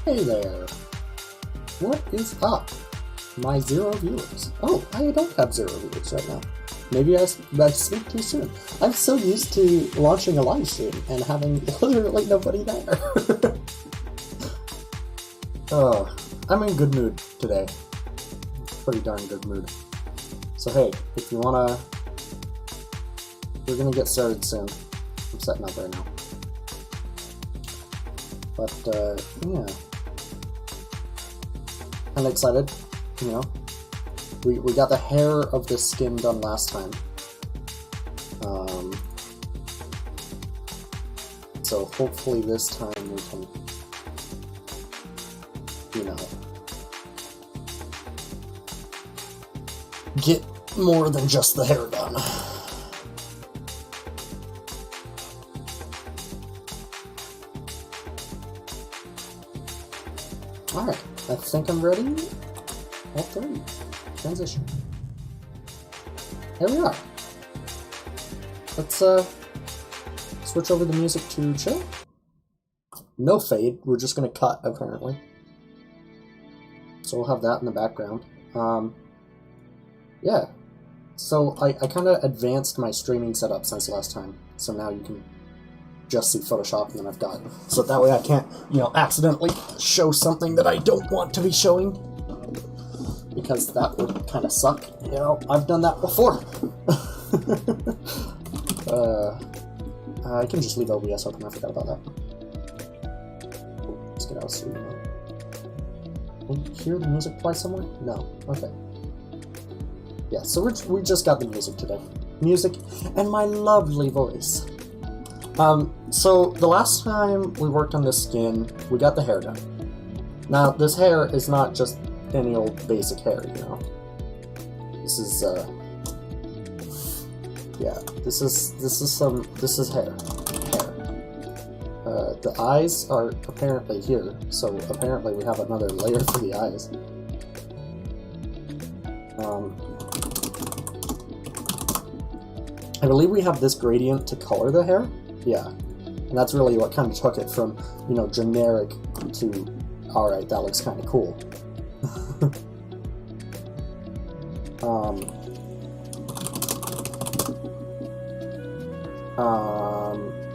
Hey there! What is up? My 0 viewers. Oh, I don't have 0 viewers right now. Maybe I speak too soon. I'm so used to launching a live stream and having literally nobody there. Oh, I'm in good mood today. Pretty darn good mood. So hey, if you wanna... We're gonna get started soon. I'm setting up right now. But, yeah. I'm excited, you know. We got the hair of the skin done last time. So hopefully this time we can, you know, get more than just the hair done. Alright, I think I'm ready. All 3. Transition. There we are. Let's switch over the music to chill. No fade, we're just gonna cut apparently. So we'll have that in the background. Yeah. So I kinda advanced my streaming setup since last time. So now you can just see Photoshop and then I've got. So that way I can't, you know, accidentally show something that I don't want to be showing. Because that would kind of suck. You know, I've done that before. I can just leave OBS open, I forgot about that. Let's get out of stream mode. Will you hear the music play somewhere? No. Okay. Yeah, so we just got the music today. Music and my lovely voice. So the last time we worked on this skin, we got the hair done. Now, this hair is not just any old basic hair, you know. This is yeah, this is hair. The eyes are apparently here, so apparently we have another layer for the eyes. I believe we have this gradient to color the hair. Yeah, and that's really what kind of took it from, you know, generic to, alright, that looks kind of cool.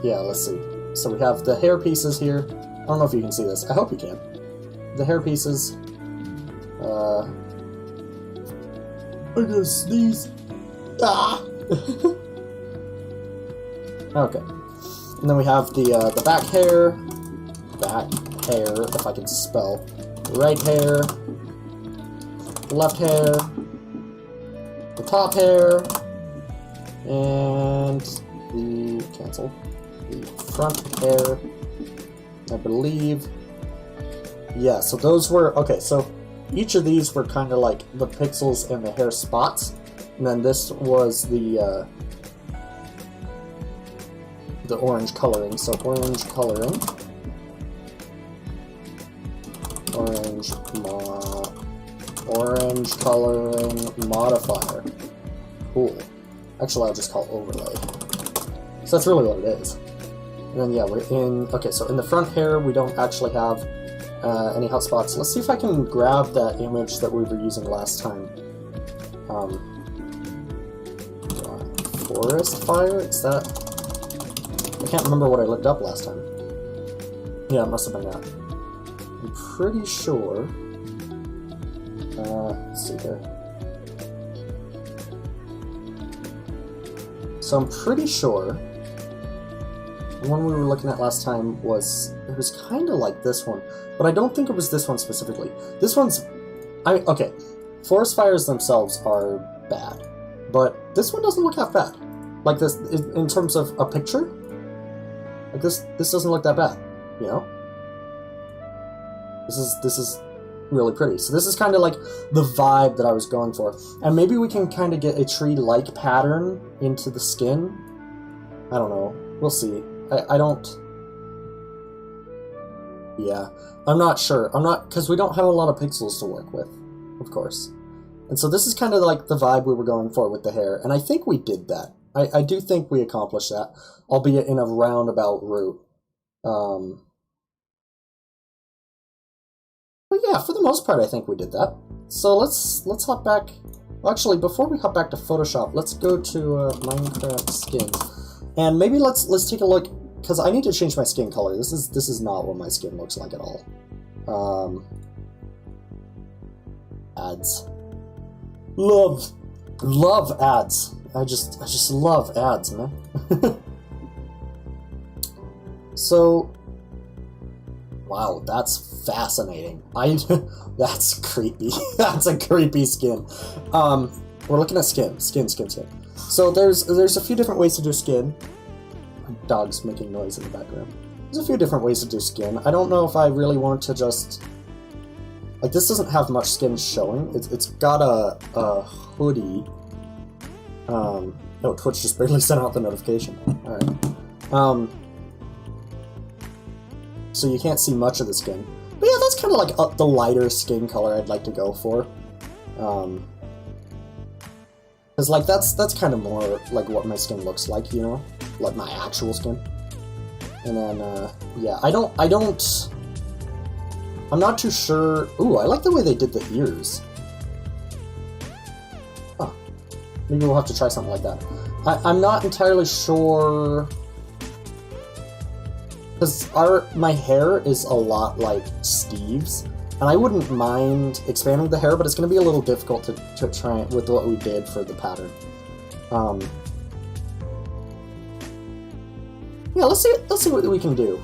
Yeah, let's see. So we have the hair pieces here. I don't know if you can see this. I hope you can. The hair pieces. I gotta sneeze. Ah! Okay. And then we have the back hair. Back hair, if I can spell. Right hair. Left hair. The top hair. And the cancel. The front hair, I believe. Yeah, so those were, okay, so each of these were kind of like the pixels and the hair spots, and then this was the orange coloring, so orange coloring, orange coloring modifier, cool. Actually, I'll just call it overlay. So that's really what it is. And then, yeah, we're in... Okay, so in the front hair, we don't actually have any hot spots. Let's see if I can grab that image that we were using last time. Forest fire? Is that... I can't remember what I looked up last time. Yeah, it must have been that. I'm pretty sure... let's see here. So I'm pretty sure the one we were looking at last time was, it was kind of like this one, but I don't think it was this one specifically. This one's, okay, forest fires themselves are bad, but this one doesn't look half bad. Like this, in terms of a picture, like this doesn't look that bad, you know? This is really pretty. So this is kind of like the vibe that I was going for. And maybe we can kind of get a tree-like pattern into the skin. I don't know. We'll see. I don't... Yeah. I'm not sure. I'm not... Because we don't have a lot of pixels to work with, of course. And so this is kind of like the vibe we were going for with the hair. And I think we did that. I do think we accomplished that, albeit in a roundabout route. yeah, for the most part, I think we did that. So let's hop back. Well, actually, before we hop back to Photoshop, let's go to Minecraft skins, and maybe let's take a look, because I need to change my skin color. This is not what my skin looks like at all. Ads. Love ads. I just love ads, man. So, wow, that's fascinating. That's creepy. That's a creepy skin. We're looking at skin. So there's a few different ways to do skin. Dog's making noise in the background. There's a few different ways to do skin. I don't know if I really want to just... Like, this doesn't have much skin showing. It's got a hoodie. Oh, Twitch just barely sent out the notification. Alright. So you can't see much of the skin. But yeah, that's kind of like the lighter skin color I'd like to go for. Because, like, that's kind of more like what my skin looks like, you know? Like my actual skin. And then, yeah, I'm not too sure. Ooh, I like the way they did the ears. Huh. Maybe we'll have to try something like that. I'm not entirely sure... Because my hair is a lot like Steve's, and I wouldn't mind expanding the hair, but it's going to be a little difficult to try it with what we did for the pattern. Yeah, let's see what we can do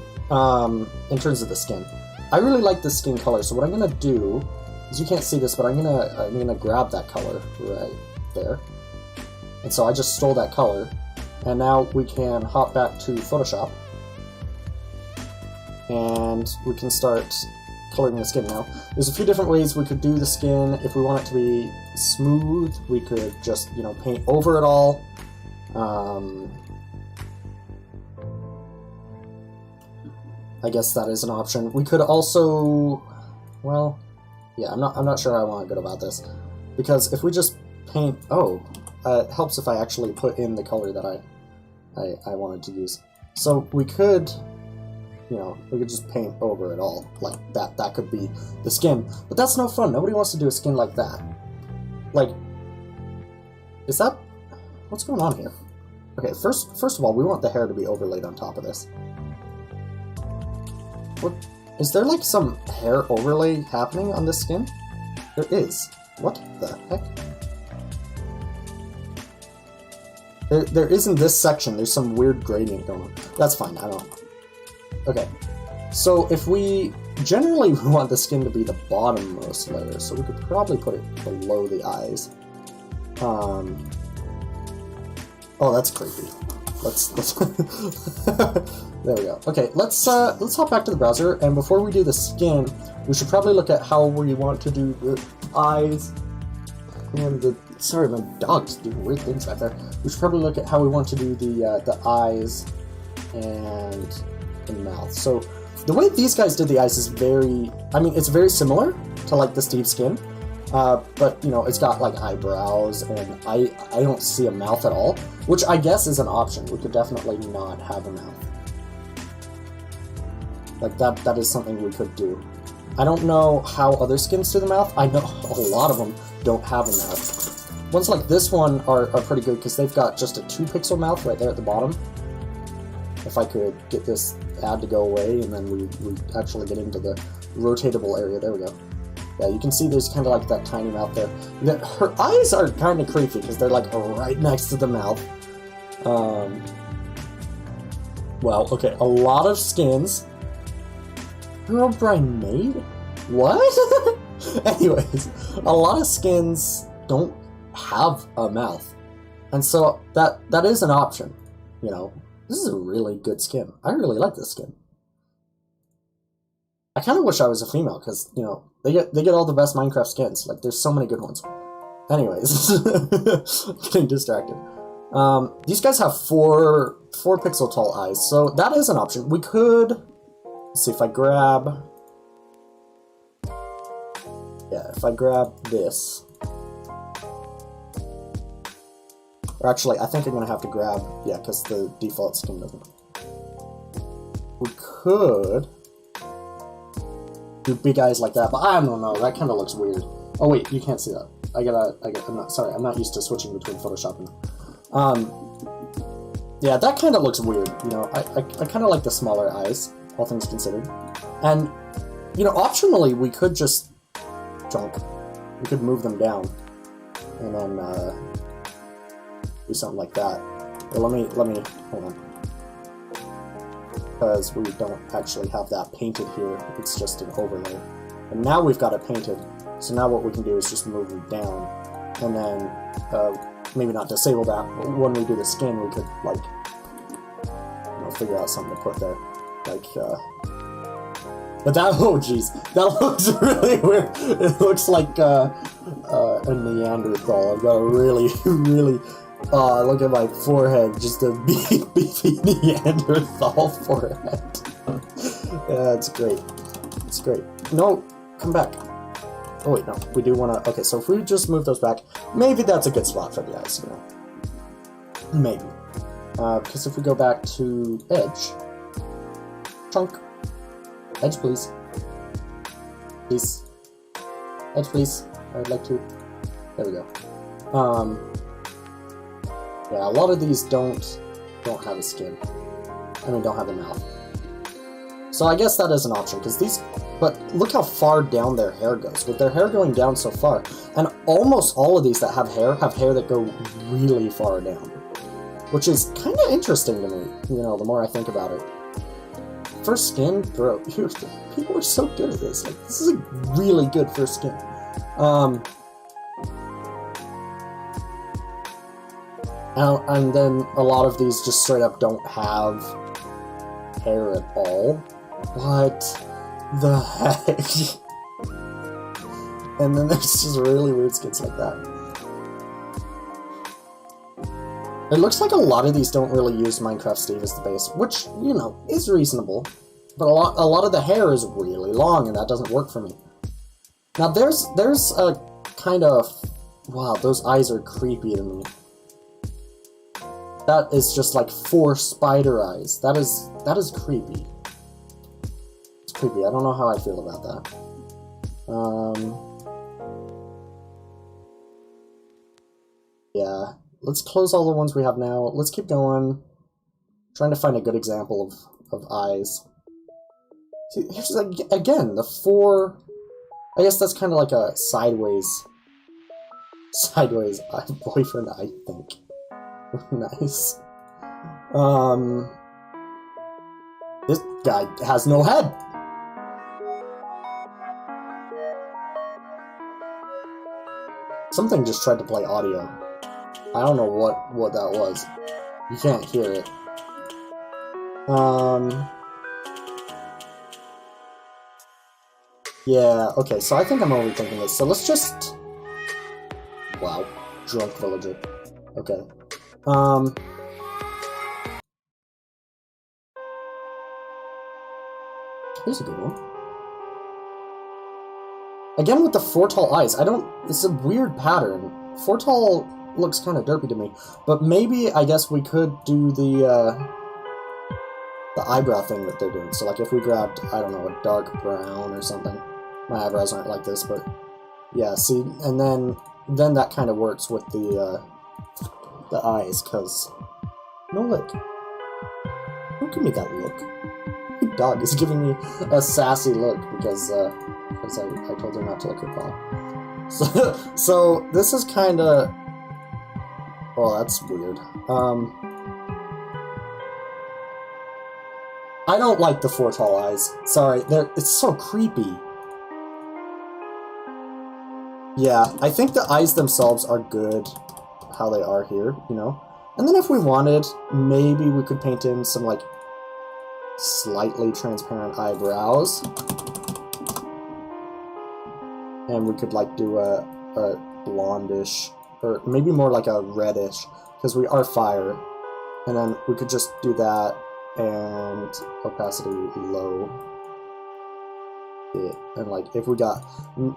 in terms of the skin. I really like this skin color, so what I'm going to do is, you can't see this, but I'm gonna grab that color right there. And so I just stole that color, and now we can hop back to Photoshop. And we can start coloring the skin now. There's a few different ways we could do the skin. If we want it to be smooth, we could just, you know, paint over it all. I guess that is an option. We could also, well, yeah, I'm not sure how I want to go about this, because if we just paint, it helps if I actually put in the color that I wanted to use. So we could, you know, we could just paint over it all, like that. That could be the skin, but that's no fun. Nobody wants to do a skin like that. Like, is that, what's going on here? Okay, first of all, we want the hair to be overlaid on top of this. What, is there like some hair overlay happening on this skin? There is. What the heck? There is in this section. There's some weird gradient going on. That's fine, I don't know. Okay, so if we generally want the skin to be the bottommost layer, so we could probably put it below the eyes. Oh, that's creepy. Let's there we go. Okay, let's hop back to the browser, and before we do the skin, we should probably look at how we want to do the eyes and the. Sorry, my dog's doing weird things back there. We should probably look at how we want to do the eyes and the mouth. So the way these guys did the eyes is it's very similar to like the Steve skin, but you know, it's got like eyebrows, and I don't see a mouth at all, which I guess is an option. We could definitely not have a mouth. Like that is something we could do. I don't know how other skins do the mouth. I know a lot of them don't have a mouth. Ones like this one are pretty good because they've got just a 2-pixel mouth right there at the bottom. If I could get this ad to go away, and then we actually get into the rotatable area. There we go. Yeah, you can see there's kind of like that tiny mouth there. Her eyes are kind of creepy because they're like right next to the mouth. Well, okay, a lot of skins. Herobrine made? What? Anyways, a lot of skins don't have a mouth, and so that is an option. You know, this is a really good skin. I really like this skin. I kind of wish I was a female, because you know they get all the best Minecraft skins. Like, there's so many good ones. Anyways, getting distracted. These guys have 4 pixel tall eyes, so that is an option. We could, let's see if I grab. Yeah, if I grab this. Or actually, I think I'm going to have to grab, yeah, because the default skin doesn't. We could do big eyes like that, but I don't know, that kind of looks weird. Oh wait, you can't see that. I'm not used to switching between Photoshop and... yeah, that kind of looks weird, you know, I kind of like the smaller eyes, all things considered. And, you know, optionally, we could just... we could move them down, and then, do something like that. But let me, hold on. Because we don't actually have that painted here, it's just an overlay. And now we've got it painted, so now what we can do is just move them down, and then, maybe not disable that, but when we do the skin, we could, like, you know, figure out something to put there. Like, but that, oh jeez, that looks really weird. It looks like, a Neanderthal. I've got a really, really, look at my forehead, just a beefy Neanderthal forehead. Yeah, it's great. It's great. No, come back. Oh wait, no, we do want to, okay, so if we just move those back, maybe that's a good spot for the eyes, you know. Maybe. Because if we go back to edge, chunk, edge please. Please. Edge please. I'd like to, there we go. Yeah, a lot of these don't have a skin. I mean, don't have a mouth. So I guess that is an option, because these... But look how far down their hair goes. With their hair going down so far, and almost all of these that have hair that go really far down. Which is kind of interesting to me, you know, the more I think about it. First skin, bro, people are so good at this. Like, this is a really good first skin. And then a lot of these just straight up don't have hair at all. What the heck? And then there's just really weird skins like that. It looks like a lot of these don't really use Minecraft Steve as the base, which, you know, is reasonable. But a lot of the hair is really long, and that doesn't work for me. Now there's a kind of... Wow, those eyes are creepy to me. That is just like 4 spider eyes. That is creepy. It's creepy. I don't know how I feel about that. Yeah. Let's close all the ones we have now. Let's keep going. Trying to find a good example of eyes. See, here's again the 4. I guess that's kind of like a sideways boyfriend, I think. Nice. This guy has no head. Something just tried to play audio. I don't know what that was. You can't hear it. Yeah, okay, so I think I'm overthinking this. So let's just... Wow. Drunk villager. Okay. Here's a good one. Again with the 4 tall eyes. It's a weird pattern. 4 tall looks kind of derpy to me. But maybe, I guess we could do the eyebrow thing that they're doing. So like if we grabbed, I don't know, a dark brown or something. My eyebrows aren't like this, but... Yeah, see, and then that kind of works with the eyes, because... No look. Don't give me that look. My dog is giving me a sassy look because I told her not to look at Paul. So this is kind of... Well, that's weird. I don't like the 4 tall eyes. Sorry, it's so creepy. Yeah, I think the eyes themselves are good how they are here, you know? And then if we wanted, maybe we could paint in some, like, slightly transparent eyebrows. And we could, like, do a blondish, or maybe more like a reddish, because we are fire. And then we could just do that, and opacity low. Yeah. And, like, if we got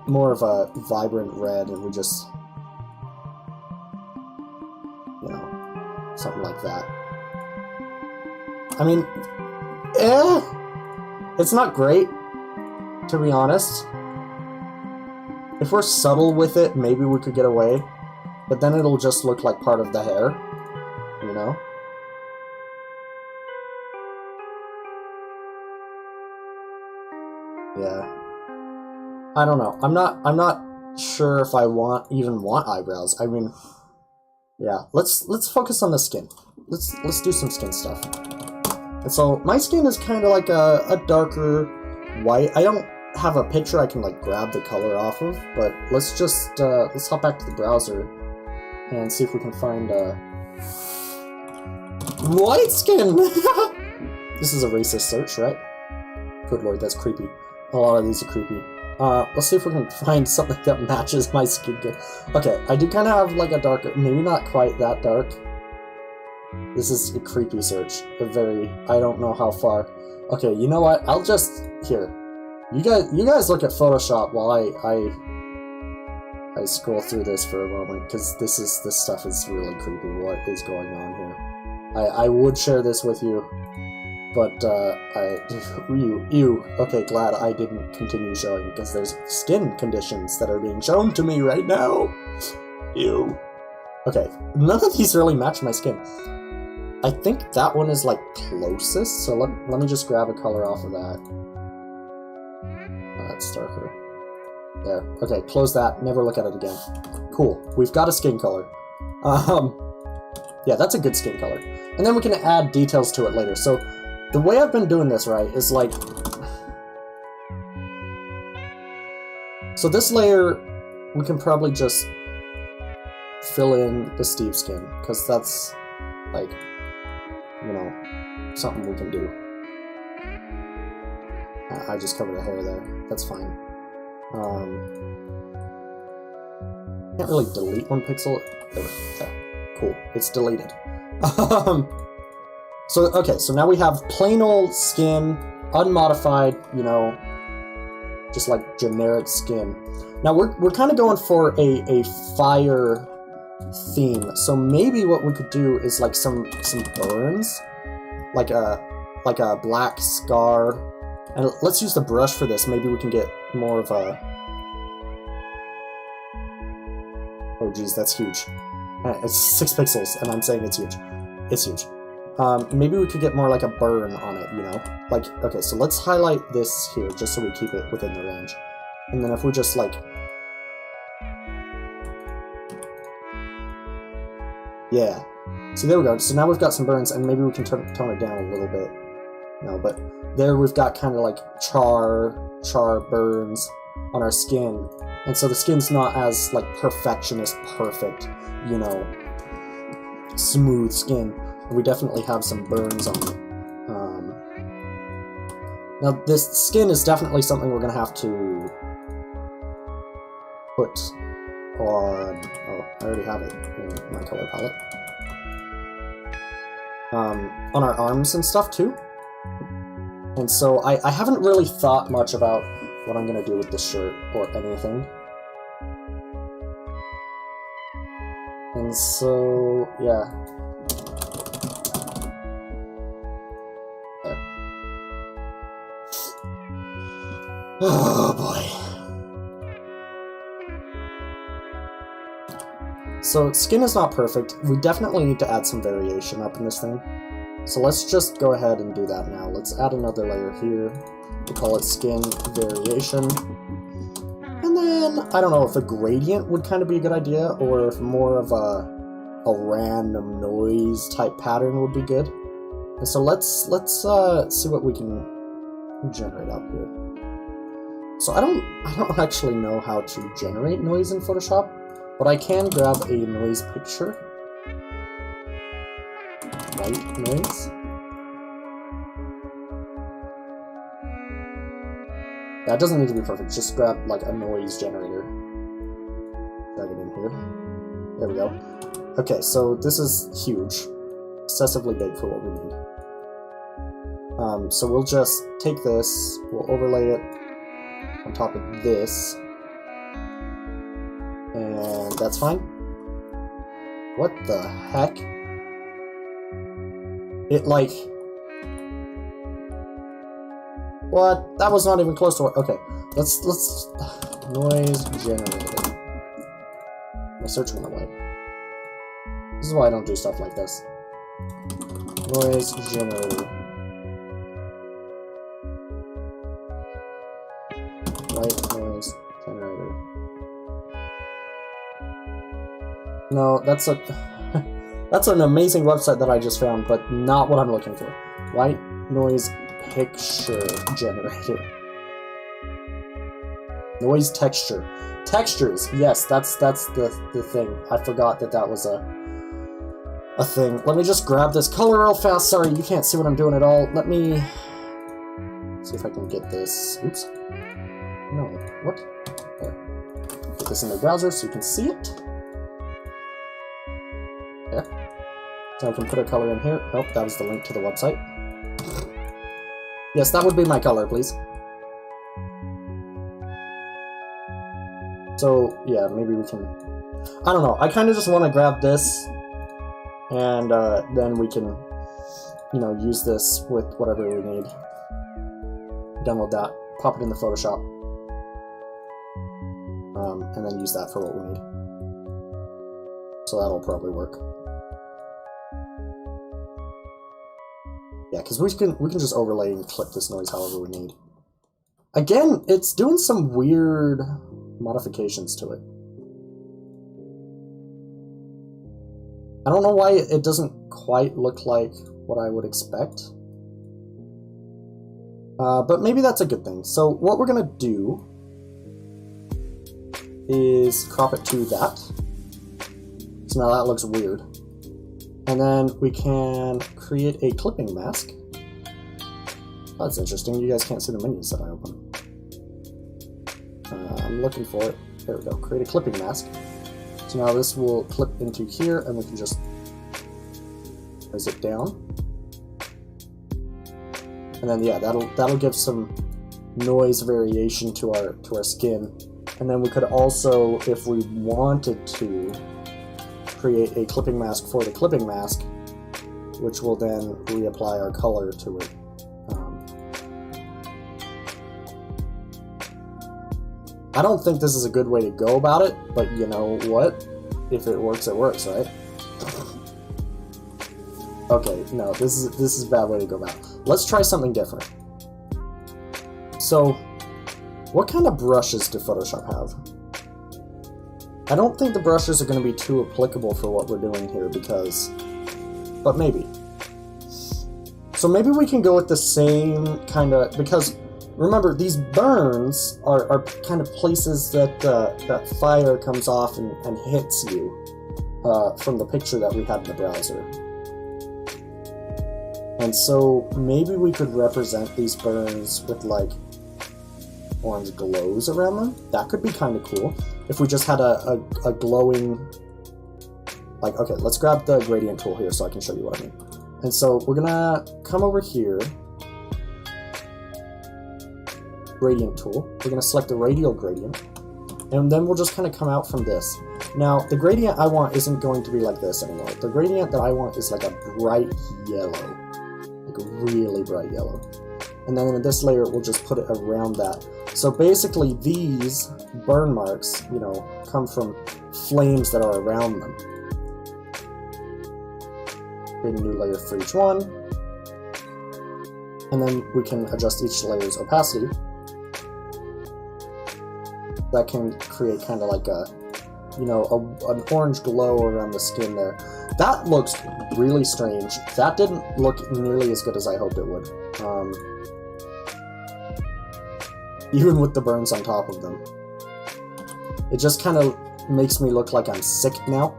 more of a vibrant red, and we just... You know, something like that. I mean, it's not great. to be honest. If we're subtle with it, maybe we could get away. But then it'll just look like part of the hair, you know? Yeah. I don't know. I'm not sure if I even want eyebrows. I mean, yeah. Let's focus on the skin. Let's do some skin stuff. And so my skin is kind of like a darker white. I don't have a picture I can like grab the color off of, but let's just let's hop back to the browser and see if we can find white skin. This is a racist search, right? Good lord, that's creepy. A lot of these are creepy. Let's see if we can find something that matches my skin good. Okay, I do kind of have like a darker, maybe not quite that dark. This is a creepy search. I don't know how far. Okay, you know what? I'll just, here. You guys look at Photoshop while I scroll through this for a moment, because this stuff is really creepy. What is going on here? I would share this with you, but ew. Okay, glad I didn't continue showing, because there's skin conditions that are being shown to me right now. Ew. Okay, none of these really match my skin. I think that one is like closest, so let me just grab a color off of that. That's darker. There. Okay, close that. Never look at it again. Cool. We've got a skin color. Yeah, that's a good skin color. And then we can add details to it later. So, the way I've been doing this, right, is like... So this layer, we can probably just fill in the Steve skin, because that's, like, you know, something we can do. I just covered a hair there. That's fine. Can't really delete one pixel. There. Cool. It's deleted. So, okay, so now we have plain old skin, unmodified, you know, just like generic skin. Now we're kind of going for a fire theme. So maybe what we could do is like some burns, like a black scar. And let's use the brush for this. Maybe we can get more of a... Oh geez, that's huge. It's 6 pixels, and I'm saying it's huge. It's huge. Maybe we could get more like a burn on it, you know? Like, okay, so let's highlight this here, just so we keep it within the range. And then if we just like... Yeah. See, there we go. So now we've got some burns, and maybe we can tone it down a little bit. No, but there we've got kind of like char burns on our skin. And so the skin's not as like perfectionist, perfect, you know, smooth skin. We definitely have some burns on it. Now this skin is definitely something we're going to have to put on... Oh, I already have it in my color palette. On our arms and stuff too. And so I haven't really thought much about what I'm going to do with this shirt or anything. And so, yeah. There. Oh boy. So, skin is not perfect. We definitely need to add some variation up in this thing. So let's just go ahead and do that now. Let's add another layer here. We'll call it skin variation. And then, I don't know if a gradient would kind of be a good idea, or if more of a random noise type pattern would be good. And so let's see what we can generate up here. So I don't actually know how to generate noise in Photoshop, but I can grab a noise picture. White noise. That doesn't need to be perfect, just grab like a noise generator. Drag it in here. There we go. Okay, so this is huge. Excessively big for what we need. So we'll just take this, we'll overlay it on top of this. And that's fine. What the heck? It like... What? That was not even close to it. Okay, let's noise generator. My search went away. This is why I don't do stuff like this. Noise generator. White noise generator. No, that's a that's an amazing website that I just found, but not what I'm looking for. White noise picture generator. Noise texture. Textures. Yes, that's the thing. I forgot that was a thing. Let me just grab this color real fast. Sorry, you can't see what I'm doing at all. Let me see if I can get this. Oops. No. What? There. Put this in the browser so you can see it. There. So I can put a color in here. Nope, that was the link to the website. Yes, that would be my color, please. So, yeah, maybe we can... I don't know. I kind of just want to grab this, and then we can, you know, use this with whatever we need. Download that, pop it in the Photoshop, and then use that for what we need. So that'll probably work. Yeah, because we can just overlay and clip this noise however we need. Again, it's doing some weird modifications to it. I don't know why it doesn't quite look like what I would expect. But maybe that's a good thing. So what we're gonna do is crop it to that. So now that looks weird. And then we can create a clipping mask. That's interesting. You guys can't see the menus that I open. I'm looking for it. There we go. Create a clipping mask. So now this will clip into here, and we can just raise it down. And then yeah, that'll give some noise variation to our skin. And then we could also, if we wanted to, create a clipping mask for the clipping mask, which will then reapply our color to it. I don't think this is a good way to go about it, but you know what? If it works, it works, right? Okay, no, this is a bad way to go about it. Let's try something different. So, what kind of brushes do Photoshop have? I don't think the brushes are going to be too applicable for what we're doing here because... But maybe. So maybe we can go with the same kind of... Because, remember, these burns are kind of places that that fire comes off and hits you from the picture that we had in the browser. And so maybe we could represent these burns with, like, orange glows around them. That could be kind of cool. If we just had a glowing, like, okay, let's grab the gradient tool here so I can show you what I mean. And so we're gonna come over here, gradient tool. We're gonna select the radial gradient, and then we'll just kind of come out from this. Now, the gradient I want isn't going to be like this anymore. The gradient that I want is like a bright yellow, like a really bright yellow. And then in this layer, we'll just put it around that. So basically, these burn marks, you know, come from flames that are around them. Create a new layer for each one. And then we can adjust each layer's opacity. That can create kind of like a, you know, an orange glow around the skin there. That looks really strange. That didn't look nearly as good as I hoped it would. Even with the burns on top of them. It just kind of makes me look like I'm sick now.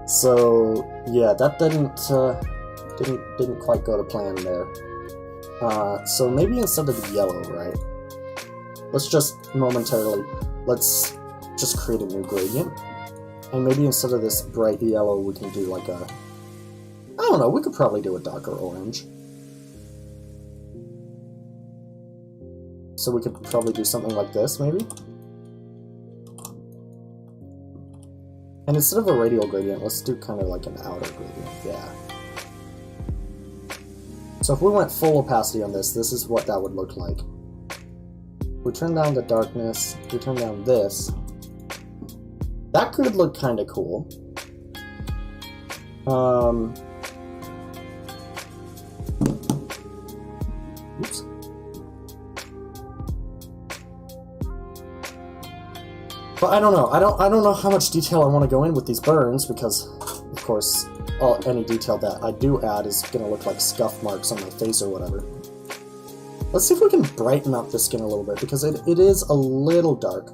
So yeah, that didn't quite go to plan there. So maybe instead of the yellow, right? Let's just momentarily, let's just create a new gradient. And maybe instead of this bright yellow, we can do like a, I don't know, we could probably do a darker orange. So we could probably do something like this, maybe? And instead of a radial gradient, let's do kind of like an outer gradient, yeah. So if we went full opacity on this, this is what that would look like. We turn down the darkness, we turn down this. That could look kind of cool. Oops. But I don't know. I don't know how much detail I want to go in with these burns because, of course, any detail that I do add is going to look like scuff marks on my face or whatever. Let's see if we can brighten up the skin a little bit because it is a little dark.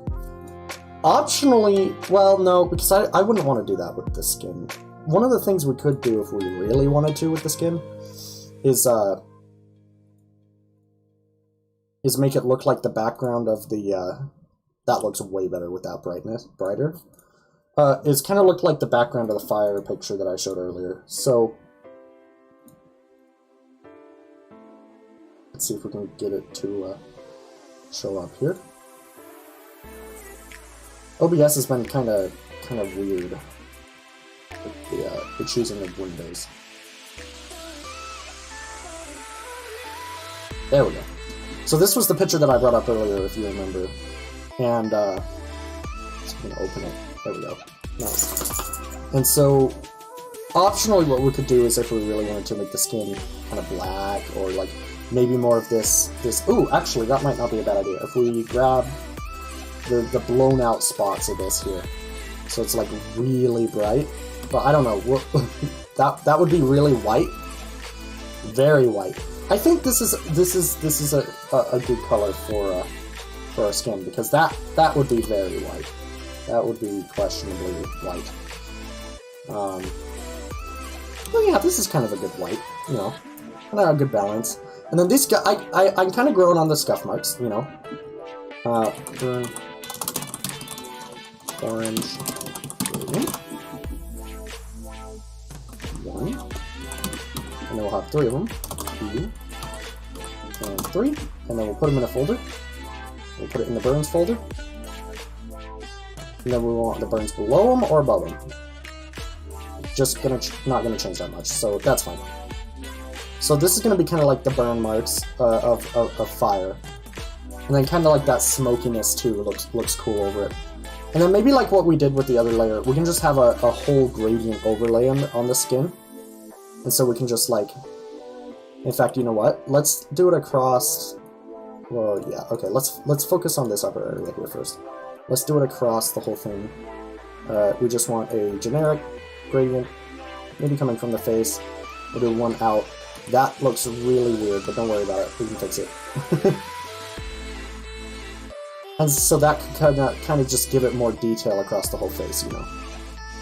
Optionally, well, no, because I wouldn't want to do that with the skin. One of the things we could do if we really wanted to with the skin is make it look like the background of the, that looks way better with that brighter. It's kind of looked like the background of the fire picture that I showed earlier. So, let's see if we can get it to show up here. OBS has been kind of weird with the choosing of windows. There we go. So this was the picture that I brought up earlier, if you remember. And, just gonna open it. There we go. Nice. And so, optionally what we could do is if we really wanted to make the skin kind of black, or like, maybe more of this, ooh, actually, that might not be a bad idea. If we grab the blown out spots of this here, so it's like really bright, but I don't know, that would be really white, very white. I think this is a good color for our skin, because that would be very white. That would be questionably white. Well, yeah, this is kind of a good white, you know, kind of a good balance. And then these guys, I'm kind of growing on the scuff marks, you know. Burn, orange, green. 1, and then we'll have 3 of them. 2, and 3, and then we'll put them in a folder. We'll put it in the burns folder. And then we want the burns below them or above them. Just not gonna change that much, so that's fine. So this is gonna be kind of like the burn marks of fire, and then kind of like that smokiness too looks cool over it. And then maybe like what we did with the other layer, we can just have a whole gradient overlay on the skin, and so we can just like, in fact, you know what? Let's do it across. Well, yeah, okay. Let's focus on this upper area here first. Let's do it across the whole thing. We just want a generic gradient, maybe coming from the face. We'll do one out. That looks really weird, but don't worry about it. We can fix it. And so that could kind of just give it more detail across the whole face, you know.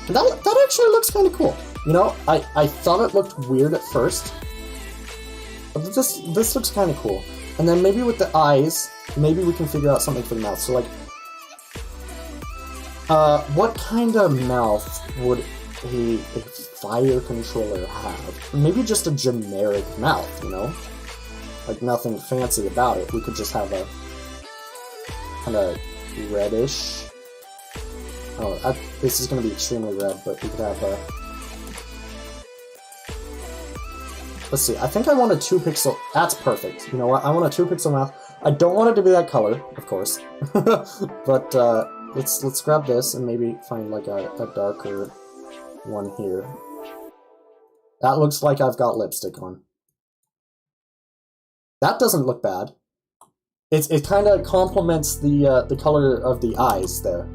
And that actually looks kind of cool. You know, I thought it looked weird at first, but this looks kind of cool. And then maybe with the eyes, maybe we can figure out something for the mouth. So like, what kind of mouth would a fire controller have? Maybe just a generic mouth, you know? Like nothing fancy about it. We could just have a kind of reddish. Oh, this is going to be extremely red, but we could have a... Let's see, I think I want a 2 pixel... That's perfect. You know what? I want a 2 pixel mouth. I don't want it to be that color, of course. But, let's grab this and maybe find like a darker one here. That looks like I've got lipstick on. That doesn't look bad. It kind of complements the color of the eyes there.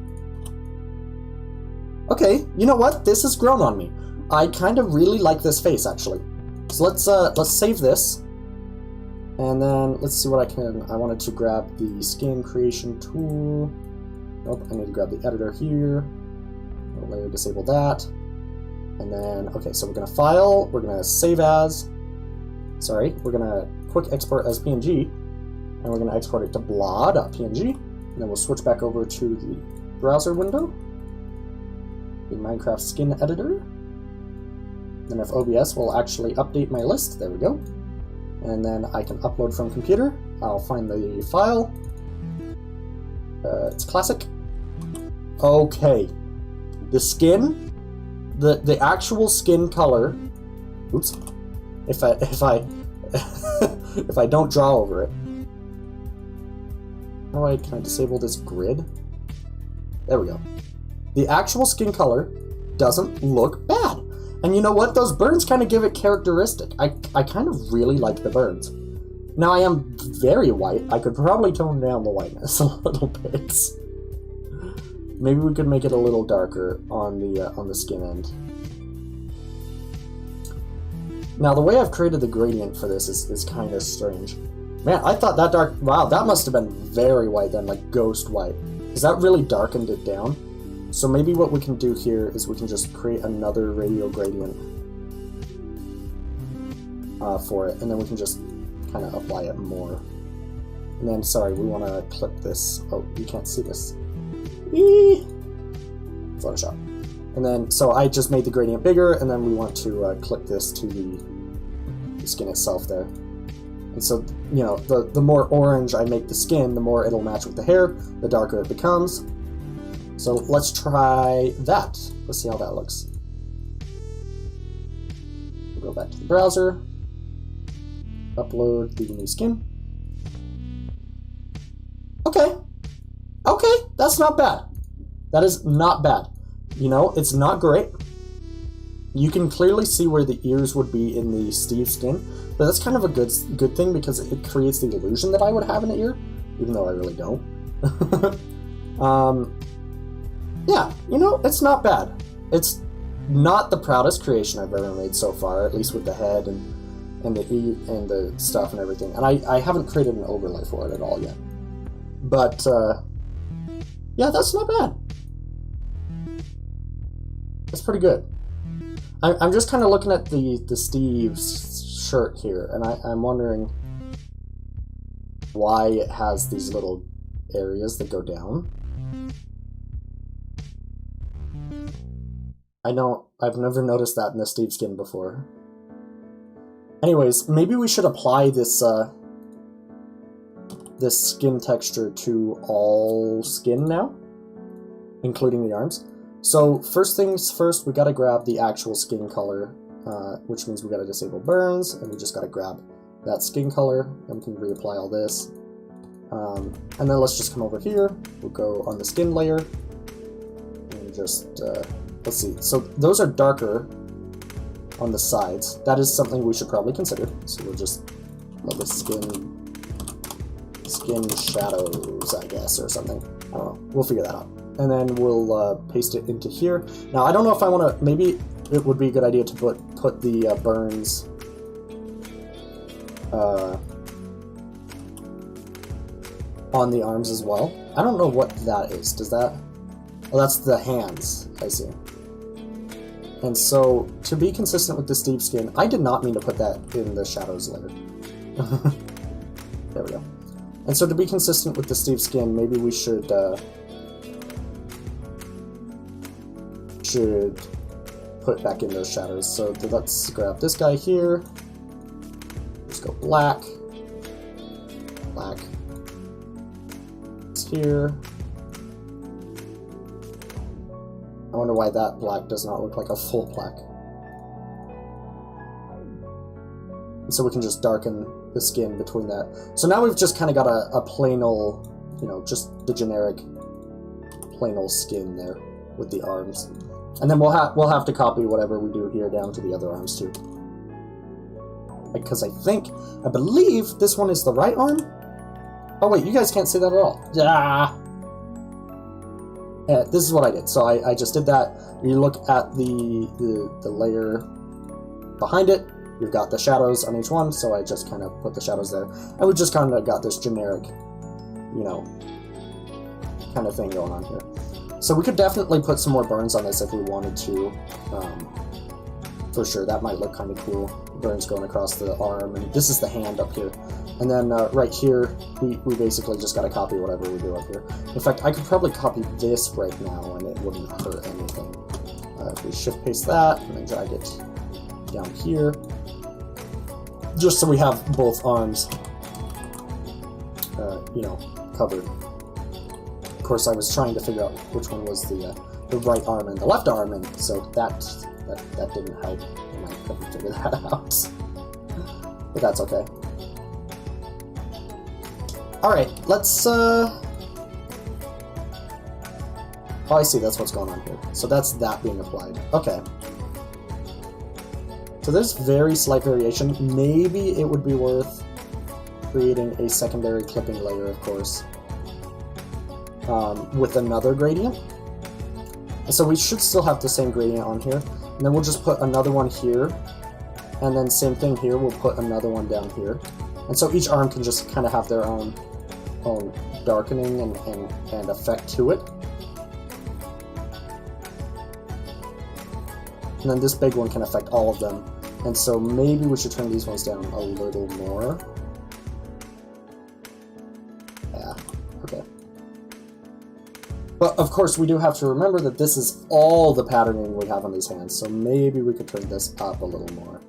Okay, you know what? This has grown on me. I kind of really like this face, actually. So let's save this. And then let's see what I wanted to grab the skin creation tool. Nope, I need to grab the editor here. Layer, disable that. And then, okay, so we're gonna file, we're gonna save as, sorry, we're gonna quick export as PNG, and we're gonna export it to blah.png, and then we'll switch back over to the browser window, the Minecraft skin editor. Then if OBS will actually update my list, there we go. And then I can upload from computer. I'll find the file. It's classic. Okay. The skin, the actual skin color. Oops. If if I don't draw over it. Alright, can I disable this grid? There we go. The actual skin color doesn't look bad. And you know what? Those burns kind of give it characteristic. I kind of really like the burns. Now I am very white. I could probably tone down the whiteness a little bit. Maybe we could make it a little darker on the skin end. Now the way I've created the gradient for this is kind of strange. Man, I thought that dark... Wow, that must have been very white then, like ghost white. Because that really darkened it down. So maybe what we can do here is we can just create another radial gradient for it, and then we can just kind of apply it more. And then, sorry, we want to clip this. Oh, you can't see this. Eee! Photoshop. And then, so I just made the gradient bigger, and then we want to clip this to the skin itself there. And so, you know, the more orange I make the skin, the more it'll match with the hair, the darker it becomes. So let's try that. Let's see how that looks. We'll go back to the browser, upload the new skin. Okay. Okay, that's not bad. That is not bad. You know, it's not great. You can clearly see where the ears would be in the Steve skin, but that's kind of a good thing because it creates the illusion that I would have an ear, even though I really don't. Yeah, you know, it's not bad. It's not the proudest creation I've ever made so far, at least with the head and the ear and the stuff and everything. And I haven't created an overlay for it at all yet. But, yeah, that's not bad. That's pretty good. I'm just kind of looking at the Steve's shirt here, and I'm wondering why it has these little areas that go down. I've never noticed that in the Steve skin before. Anyways, maybe we should apply this this skin texture to all skin now, including the arms. So first things first, we gotta grab the actual skin color, which means we gotta disable burns, and we just gotta grab that skin color, then we can reapply all this. And then let's just come over here, we'll go on the skin layer, and just, let's see, so those are darker on the sides. That is something we should probably consider. So we'll just let the skin shadows, I guess, or something. I don't know, we'll figure that out. And then we'll paste it into here. Now, I don't know if I want to, maybe it would be a good idea to put the burns on the arms as well. I don't know what that is. Does that... Oh, that's the hands. I see. And so, to be consistent with the Steve skin, I did not mean to put that in the shadows layer. There we go. And so to be consistent with the Steve skin, maybe we should put back in those shadows. So let's grab this guy here. Just go black. Black. It's here. I wonder why that black does not look like a full black. And so we can just darken the skin between that. So now we've just kind of got a plain old, you know, just the generic plain old skin there with the arms. And then we'll have to copy whatever we do here down to the other arms too. Because I believe this one is the right arm? Oh wait, you guys can't see that at all. Yeah. Yeah, this is what I did. So I just did that. You look at the layer behind it, you've got the shadows on each one, so I just kind of put the shadows there. And we just kind of got this generic, you know, kind of thing going on here. So we could definitely put some more burns on this if we wanted to. For sure, that might look kind of cool. Burns going across the arm, and this is the hand up here. And then right here, we basically just got to copy whatever we do up here. In fact, I could probably copy this right now, and it wouldn't hurt anything. If we shift paste that, and then drag it down here, just so we have both arms, you know, covered. Of course, I was trying to figure out which one was the right arm and the left arm, and so that didn't help, and I couldn't figure that out. but that's okay. Alright, let's, Oh, I see, that's what's going on here. So that's that being applied. Okay. So there's very slight variation. Maybe it would be worth creating a secondary clipping layer, of course, with another gradient. So we should still have the same gradient on here. And then we'll just put another one here. And then same thing here, we'll put another one down here. And so each arm can just kind of have their own darkening and effect to it. And then this big one can affect all of them. And so maybe we should turn these ones down a little more. Yeah, okay. But of course we do have to remember that this is all the patterning we have on these hands, so maybe we could turn this up a little more,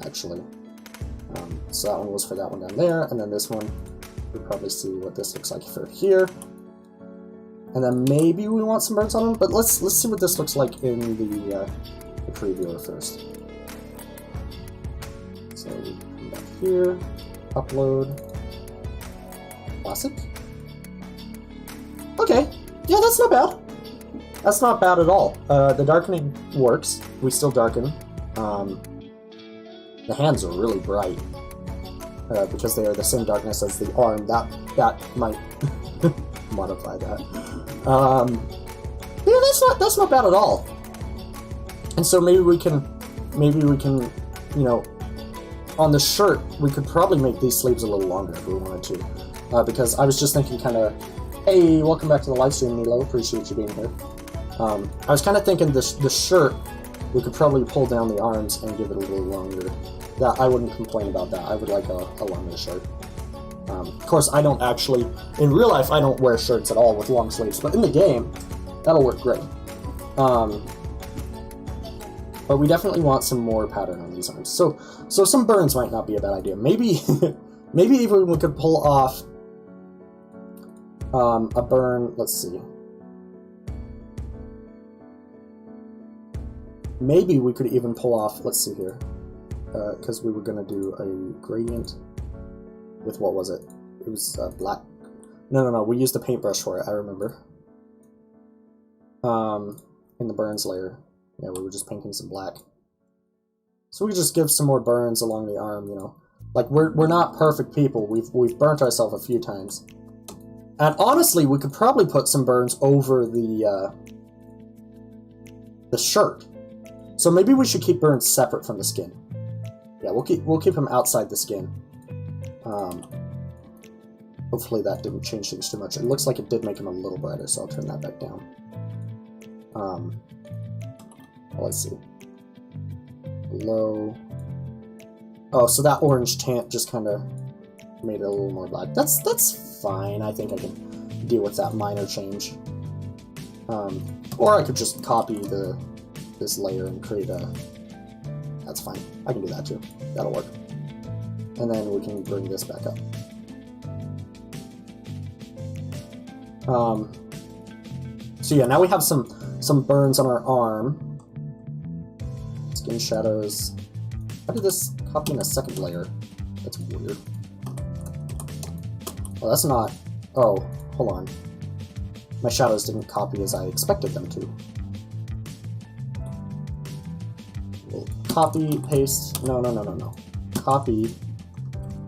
actually. So that one was for that one down there, and then this one, we'll probably see what this looks like for here. And then maybe we want some birds on them, but let's see what this looks like in the previewer first. So we come back here, upload, classic. Okay, yeah, that's not bad. That's not bad at all. The darkening works. We still darken. The hands are really bright because they are the same darkness as the arm. That might modify that. Yeah, that's not bad at all. And so maybe we can, you know, on the shirt, we could probably make these sleeves a little longer if we wanted to. Because I was just thinking kind of, hey, welcome back to the live stream, Nilo. Appreciate you being here. I was kind of thinking the shirt, we could probably pull down the arms and give it a little longer. That I wouldn't complain about that. I would like a longer shirt. Of course, I don't actually, in real life, I don't wear shirts at all with long sleeves, but in the game, that'll work great. But we definitely want some more pattern on these arms. So some burns might not be a bad idea. Maybe, maybe even we could pull off a burn. Let's see. Maybe we could even pull off. Let's see here, because we were gonna do a gradient with what was it? It was black. No. We used the paintbrush for it. I remember. In the burns layer. Yeah, we were just painting some black. So we just give some more burns along the arm, you know. Like, we're not perfect people. We've burnt ourselves a few times. And honestly, we could probably put some burns over the shirt. So maybe we should keep burns separate from the skin. Yeah, we'll keep them outside the skin. Hopefully that didn't change things too much. It looks like it did make them a little brighter, so I'll turn that back down. Let's see. Low. Oh, so that orange tint just kind of made it a little more black. That's fine. I think I can deal with that minor change. Or I could just copy this layer and create a... That's fine. I can do that too. That'll work. And then we can bring this back up. So yeah, now we have some burns on our arm. Skin shadows. How did this copy in a second layer? That's weird. Well, that's not... Oh, hold on. My shadows didn't copy as I expected them to. We'll copy, paste... No. Copy,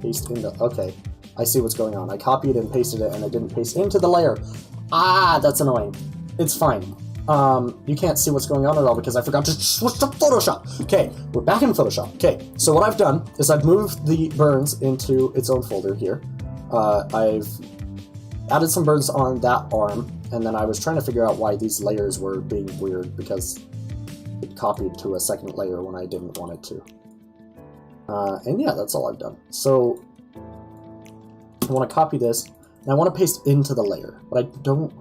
paste into... Okay, I see what's going on. I copied and pasted it, and I didn't paste into the layer. Ah, that's annoying. It's fine. You can't see what's going on at all because I forgot to switch to Photoshop. Okay, we're back in Photoshop. Okay, so what I've done is I've moved the burns into its own folder here. I've added some burns on that arm, and then I was trying to figure out why these layers were being weird because it copied to a second layer when I didn't want it to. And yeah, that's all I've done. So I want to copy this, and I want to paste into the layer, but I don't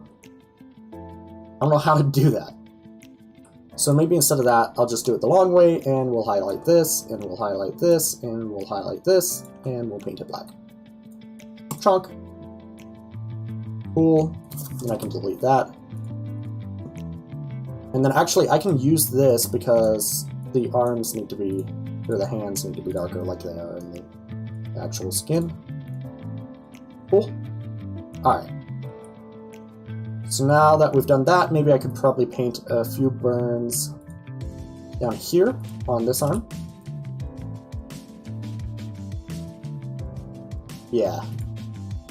know how to do that. So maybe instead of that, I'll just do it the long way, and we'll highlight this, and we'll highlight this, and we'll highlight this, and we'll paint it black. Chunk. Cool. And I can delete that. And then actually, I can use this because the arms need to be, or the hands need to be darker like they are in actual skin. Cool. Alright. So now that we've done that, maybe I could probably paint a few burns down here on this arm. Yeah.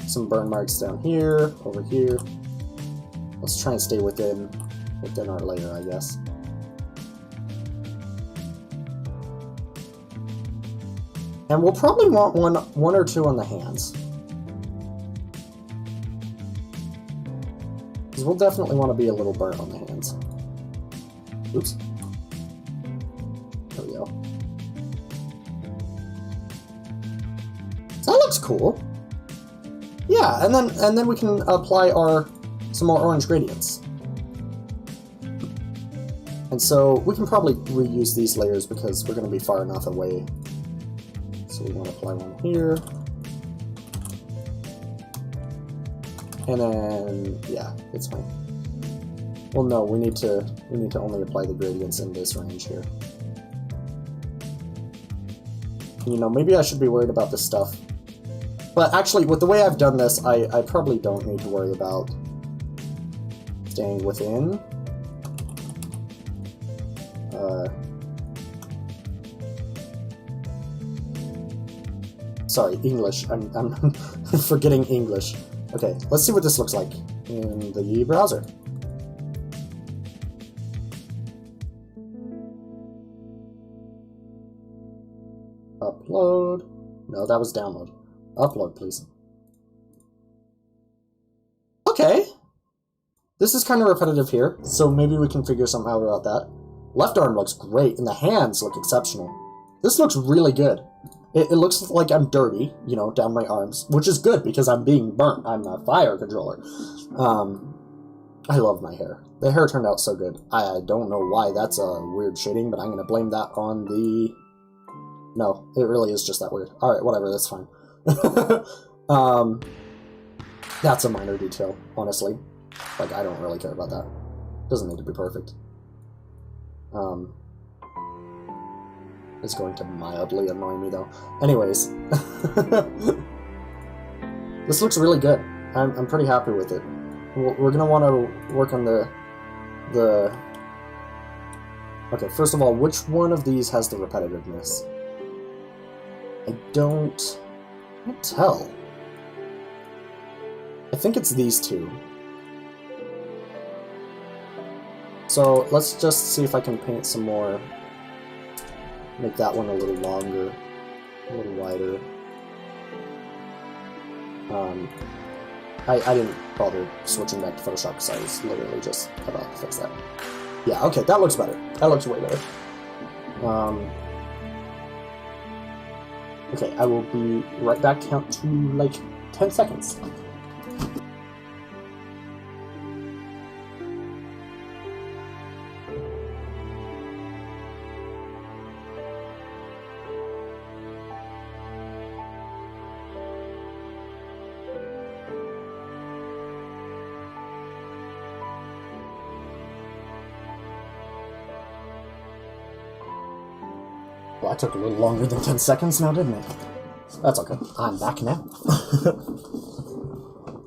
Some burn marks down here, over here. Let's try and stay within our layer, I guess. And we'll probably want one or two on the hands. Because we'll definitely want to be a little burnt on the hands. Oops. There we go. That looks cool. Yeah, and then we can apply some more orange gradients. And so we can probably reuse these layers because we're going to be far enough away. So we want to apply one here. And then, yeah, it's fine. Well, no, we need to only apply the gradients in this range here. You know, maybe I should be worried about this stuff. But actually, with the way I've done this, I probably don't need to worry about staying within. Sorry, English. I'm forgetting English. Okay, let's see what this looks like in the browser. Upload. No, that was download. Upload, please. Okay. This is kind of repetitive here, so maybe we can figure something out about that. Left arm looks great, and the hands look exceptional. This looks really good. It looks like I'm dirty, you know, down my arms, which is good because I'm being burnt. I'm a fire controller. I love my hair. The hair turned out so good. I don't know why that's a weird shading, but I'm going to blame that on the... No, it really is just that weird. Alright, whatever, that's fine. That's a minor detail, honestly. Like, I don't really care about that. Doesn't need to be perfect. It's going to mildly annoy me, though. Anyways. This looks really good. I'm pretty happy with it. We're gonna want to work on the... Okay, first of all, which one of these has the repetitiveness? I can't tell. I think it's these two. So let's just see if I can paint some more. Make that one a little longer, a little wider. I didn't bother switching back to Photoshop because I was literally just about to fix that. Yeah, okay, that looks better. That looks way better. Okay, I will be right back. Count to like 10 seconds. Well, I took a little longer than 10 seconds now, didn't it? That's okay. I'm back now.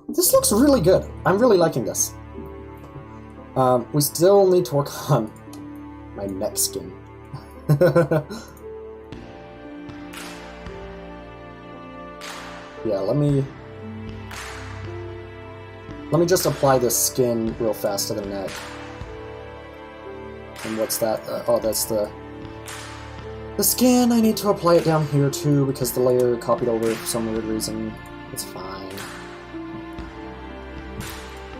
This looks really good. I'm really liking this. We still need to work on my neck skin. Yeah, let me just apply this skin real fast to the neck. And what's that? Oh, that's the skin. I need to apply it down here too because the layer copied over for some weird reason. It's fine.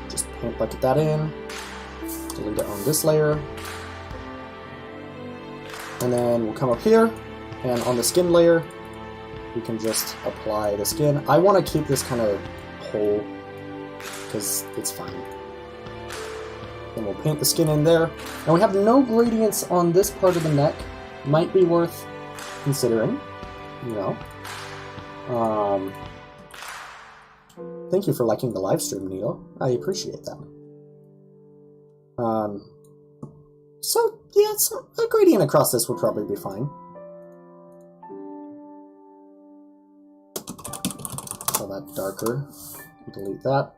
Just paint bucket that in. Delete it on this layer. And then we'll come up here, and on the skin layer, we can just apply the skin. I want to keep this kind of whole because it's fine. Then we'll paint the skin in there. And we have no gradients on this part of the neck. Might be worth considering, you know. Thank you for liking the live stream, Neil. I appreciate that. So yeah, a gradient across this would probably be fine. that darker. Delete that.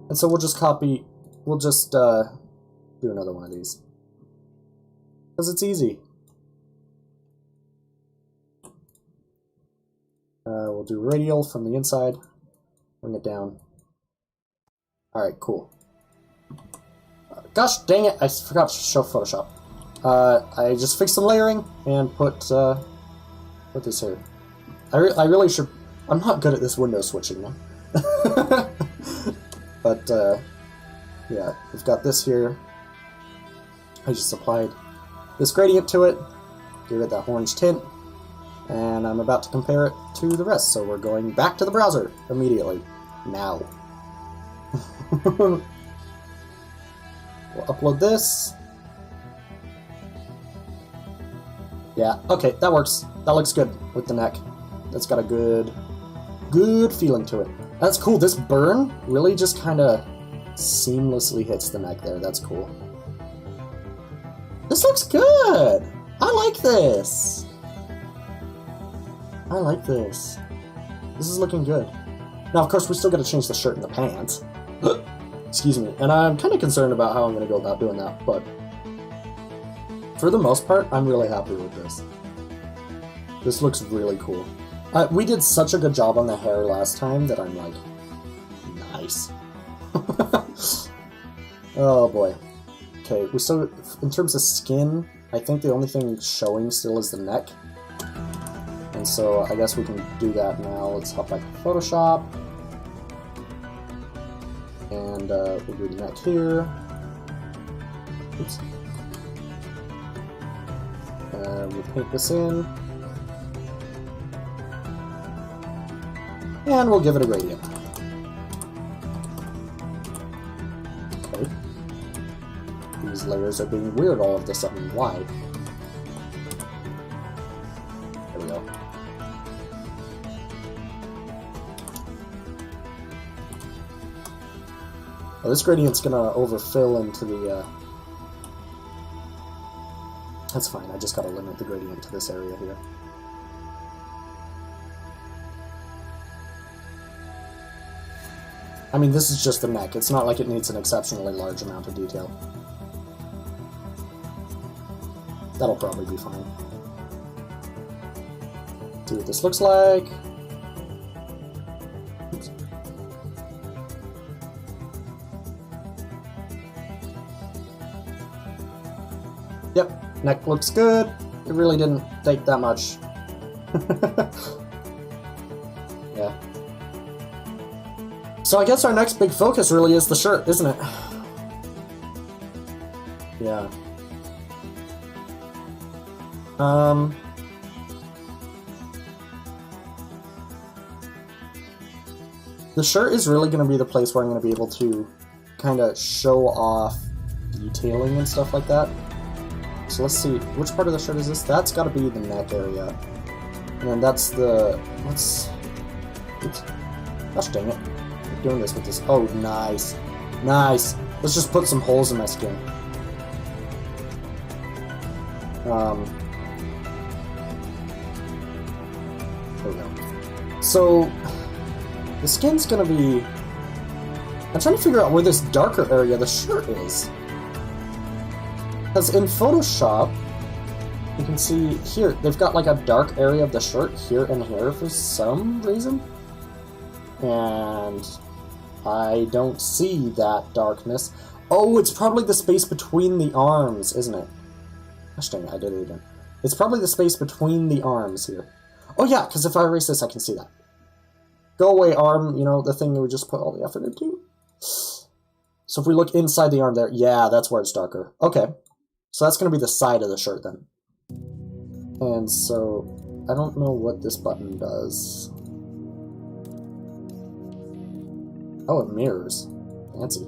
And so we'll just copy, we'll just do another one of these. Because it's easy. We'll do radial from the inside. Bring it down. Alright, cool. Gosh dang it, I forgot to show Photoshop. I just fixed some layering and put this here. I really should... I'm not good at this window switching now. But, yeah, we've got this here. I just applied this gradient to it, gave it that orange tint, and I'm about to compare it to the rest, so we're going back to the browser immediately. Now. We'll upload this. Yeah, okay, that works. That looks good with the neck. That's got a good feeling to it. That's cool. This burn really just kind of seamlessly hits the neck there. That's cool. This looks good. I like this. I like this. This is looking good. Now, of course, we still got to change the shirt and the pants. Excuse me. And I'm kind of concerned about how I'm going to go about doing that, but for the most part, I'm really happy with this. This looks really cool. We did such a good job on the hair last time that I'm like, nice. Oh boy. Okay, we still, in terms of skin, I think the only thing showing still is the neck. And so I guess we can do that now. Let's hop back to Photoshop. And we'll do the neck here. Oops. We'll paint this in. And we'll give it a gradient. Okay. These layers are being weird all of a sudden. Why? There we go. Oh, this gradient's gonna overfill into the, That's fine, I just gotta limit the gradient to this area here. I mean, this is just the neck. It's not like it needs an exceptionally large amount of detail. That'll probably be fine. See what this looks like. Oops. Yep, neck looks good. It really didn't take that much. Yeah. So I guess our next big focus really is the shirt, isn't it? Yeah. The shirt is really going to be the place where I'm going to be able to kind of show off detailing and stuff like that. So let's see, which part of the shirt is this? That's got to be the neck area. And then that's the... Let's... Oops. Gosh dang it. I'm doing this with this. Oh, nice. Nice. Let's just put some holes in my skin. There we go. So, the skin's gonna be... I'm trying to figure out where this darker area of the shirt is. Because in Photoshop, you can see here, they've got like a dark area of the shirt here and here for some reason. And I don't see that darkness. Oh, it's probably the space between the arms, isn't it? Gosh dang it, I did it again. It's probably the space between the arms here. Oh yeah, because if I erase this, I can see that. Go away, arm, you know, the thing that we just put all the effort into. So if we look inside the arm there, yeah, that's where it's darker. Okay, so that's going to be the side of the shirt then. And so, I don't know what this button does. Oh, it mirrors. Fancy.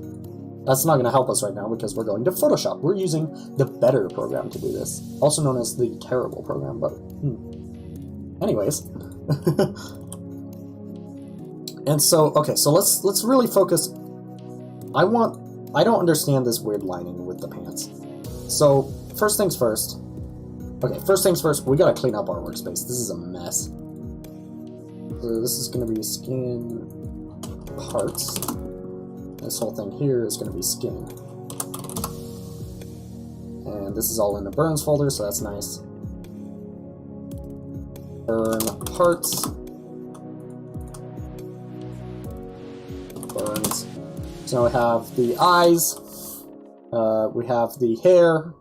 That's not going to help us right now because we're going to Photoshop. We're using the better program to do this. Also known as the terrible program, but... Anyways. And so, okay, so let's really focus. I don't understand this weird lining with the pants. So, first things first. Okay, first things first, we gotta clean up our workspace. This is a mess. So this is going to be skin parts. This whole thing here is going to be skin. And this is all in the burns folder, so that's nice. Burn parts. Burns. So now we have the eyes. We have the hair.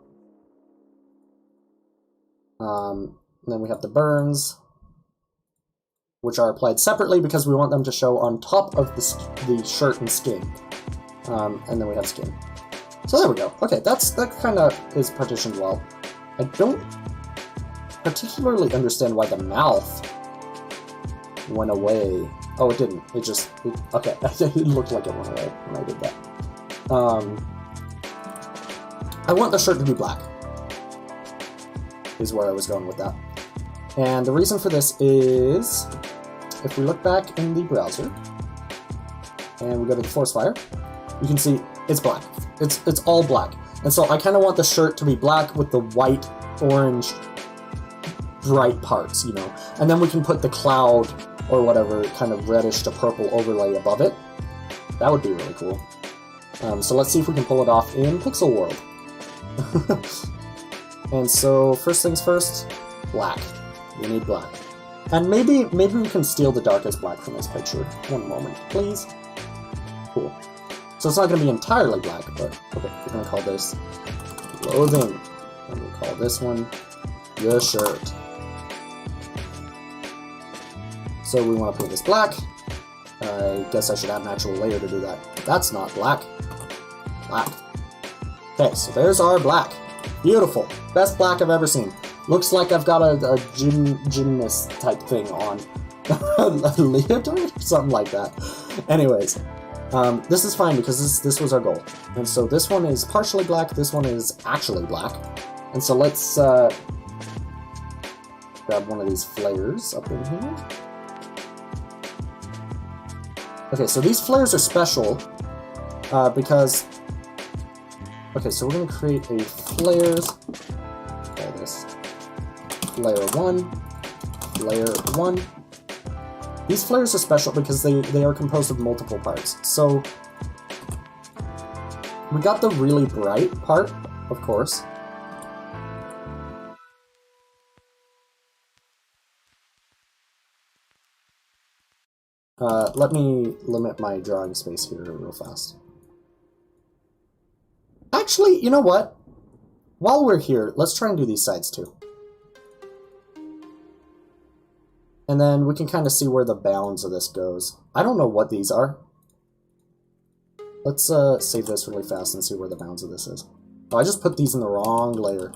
And then we have the burns, which are applied separately because we want them to show on top of the shirt and skin. And then we have skin. So there we go. Okay, that kind of is partitioned well. I don't particularly understand why the mouth went away. Oh, it didn't. Okay, it looked like it went away when I did that. I want the shirt to be black, is where I was going with that. And the reason for this is, if we look back in the browser, and we go to the forest fire, you can see it's black. It's all black. And so I kind of want the shirt to be black with the white, orange, bright parts, you know. And then we can put the cloud, or whatever, kind of reddish to purple overlay above it. That would be really cool. So let's see if we can pull it off in Pixel World. And so, first things first, black. We need black. And maybe we can steal the darkest black from this picture. One moment, please. Cool. So it's not going to be entirely black, but okay, we're going to call this clothing. And we'll call this one the shirt. So we want to put this black. I guess I should add an actual layer to do that. That's not black. Black. Okay, so there's our black. Beautiful. Best black I've ever seen. Looks like I've got a gymnast type thing on. A leotard? Something like that. Anyways, this is fine because this was our goal. And so this one is partially black, this one is actually black. And so let's grab one of these flares up in here. Okay, so these flares are special because... Okay, so we're going to create a flares, call this flare 1, flare 1. These flares are special because they are composed of multiple parts. So, we got the really bright part, of course. Let me limit my drawing space here real fast. Actually, you know what? While we're here, let's try and do these sides too. And then we can kind of see where the bounds of this goes. I don't know what these are. Let's save this really fast and see where the bounds of this is. Oh, I just put these in the wrong layer.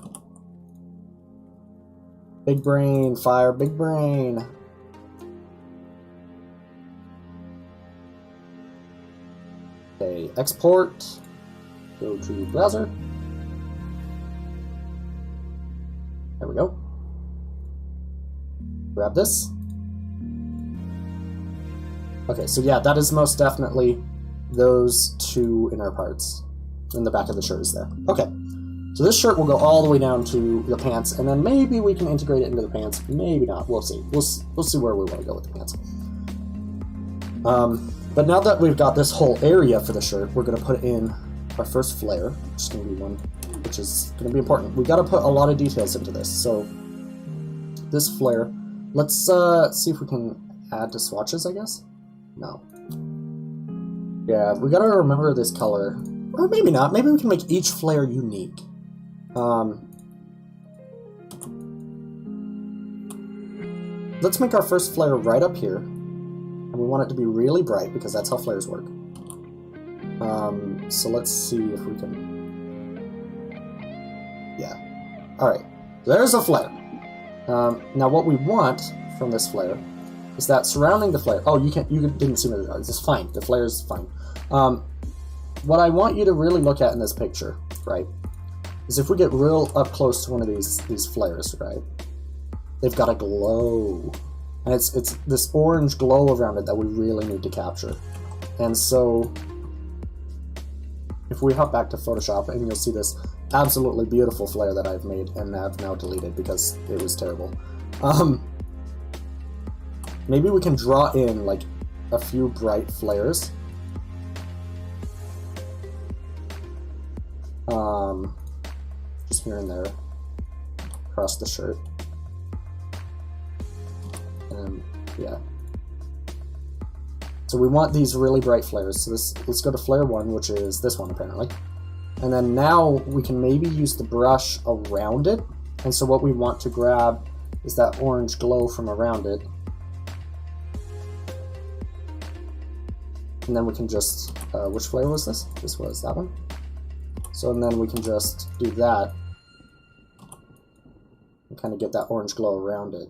Big brain, fire, big brain. Okay, export. Go to browser. There we go. Grab this. Okay, so yeah, that is most definitely those two inner parts. And the back of the shirt is there. Okay, so this shirt will go all the way down to the pants, and then maybe we can integrate it into the pants. Maybe not. We'll see. We'll see where we want to go with the pants. But now that we've got this whole area for the shirt, we're going to put in our first flare, which is going to be one, which is going to be important. We got to put a lot of details into this. So this flare, let's see if we can add to swatches, I guess. No. Yeah, we got to remember this color, or maybe not. Maybe we can make each flare unique. Let's make our first flare right up here, and we want it to be really bright because that's how flares work. So let's see if we can... Yeah. Alright, there's a flare. Now what we want from this flare is that surrounding the flare... Oh, you didn't see me. It's fine. The flare is fine. What I want you to really look at in this picture, right, is if we get real up close to one of these flares, right, they've got a glow. And it's this orange glow around it that we really need to capture. And so... if we hop back to Photoshop, and you'll see this absolutely beautiful flare that I've made and have now deleted because it was terrible. maybe we can draw in like a few bright flares. Just here and there, across the shirt. Yeah. So we want these really bright flares. So let's go to flare 1, which is this one apparently. And then now we can maybe use the brush around it. And so what we want to grab is that orange glow from around it. And then we can just, which flare was this? This was that one. So and then we can just do that and kind of get that orange glow around it.